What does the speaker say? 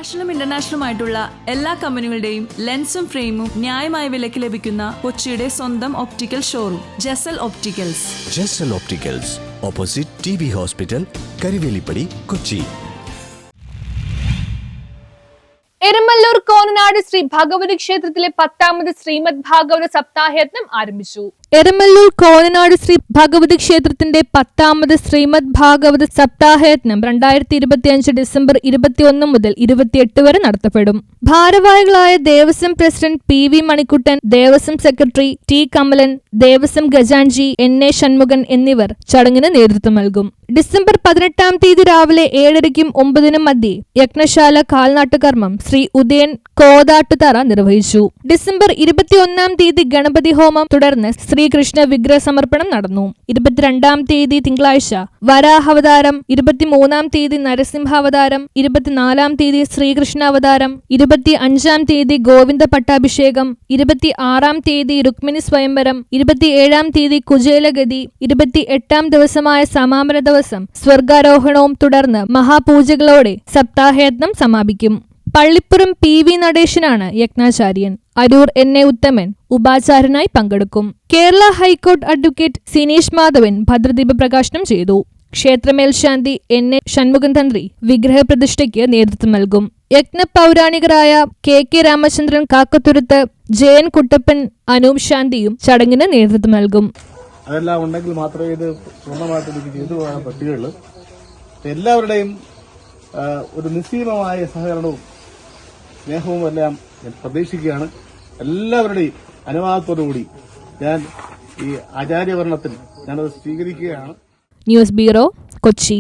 നാഷണലും ഇന്റർനാഷണലുമായിട്ടുള്ള എല്ലാ കമ്പനികളുടെയും ലെൻസും ഫ്രെയിമും ന്യായമായ വിലയ്ക്ക് ലഭിക്കുന്ന കൊച്ചിയുടെ സ്വന്തം optical showroom Jasal opticals. Jasal opticals, opposite TB hospital, Karivelippady, Kochi. Eramalloor Konanad Shri Bhagavathi ക്ഷേത്രത്തിലെ 10ാമത് ശ്രീമദ് ഭാഗവത സപ്താഹയജ്ഞം ആരംഭിച്ചു. എരമല്ലൂർ കോനനാട് ശ്രീ ഭഗവതി ക്ഷേത്രത്തിന്റെ 10ാമത് ശ്രീമദ് ഭാഗവത സപ്താഹയജ്ഞം 2025 ഡിസംബർ 21 മുതൽ 28 വരെ നടത്തപ്പെടും. ഭാരവാഹികളായ Devaswom president PV Manikuttan, Devaswom secretary T Kamalan, Devaswom ഖജാൻജി NA ഷൺമുഖൻ എന്നിവർ ചടങ്ങിന് നേതൃത്വം നൽകും. ഡിസംബർ 18 തീയതി രാവിലെ 7:30-നും 9:00-നും മധ്യേ യജ്ഞശാല കാൽനാട്ടുകർമ്മം ശ്രീ ഉദയൻ കോതാട്ടുതറ നിർവഹിച്ചു. ഡിസംബർ 21 തീയതി ഗണപതി ഹോമം, തുടർന്ന് ശ്രീകൃഷ്ണ വിഗ്രഹ സമർപ്പണം നടന്നു. 22 തീയതി തിങ്കളാഴ്ച വരാഹാവതാരം, 23 തീയതി നരസിംഹാവതാരം, 24 തീയതി ശ്രീകൃഷ്ണാവതാരം, 25 തീയതി ഗോവിന്ദ പട്ടാഭിഷേകം, 26 തീയതി രുക്മിണി സ്വയംവരം, 27 തീയതി കുചേലഗതി, 28 ദിവസമായ സമാപന ദിവസം സ്വർഗാരോഹണവും തുടർന്ന് മഹാപൂജകളോടെ സപ്താഹയജ്ഞം സമാപിക്കും. പള്ളിപ്പുറം PV നടേശനാണ് യജ്ഞാചാര്യൻ. അരൂർ NA ഉത്തമൻ ഉപാചാര്യനായി പങ്കെടുക്കും. കേരള ഹൈക്കോടതി അഡ്വക്കേറ്റ് സിനീഷ് മാധവൻ ഭദ്രദീപ പ്രകാശനം ചെയ്തു. ക്ഷേത്രമേൽശാന്തി NA ഷൺമുഖൻ തന്ത്രി വിഗ്രഹ പ്രതിഷ്ഠയ്ക്ക് നേതൃത്വം നൽകും. യജ്ഞ പൗരാണികരായ KK രാമചന്ദ്രൻ കാക്കത്തുരുത്ത്, JN കുട്ടപ്പൻ, അനൂപ് ശാന്തിയും ചടങ്ങിന് നേതൃത്വം നൽകും. അതെല്ലാം ഉണ്ടെങ്കിൽ മാത്രമേ ഇത് പൂർണ്ണമായിട്ട് എനിക്ക് ചെയ്തു പോകാൻ പറ്റുകയുള്ളൂ. എല്ലാവരുടെയും ഒരു നിസ്സീമമായ സഹകരണവും സ്നേഹവും എല്ലാം ഞാൻ പ്രതീക്ഷിക്കുകയാണ്. എല്ലാവരുടെയും അനുവാദത്തോടുകൂടി ഞാൻ ഈ ആചാര്യവർണ്ണത്തിൽ ഞാനത് സ്വീകരിക്കുകയാണ്. News bureau, Kochi.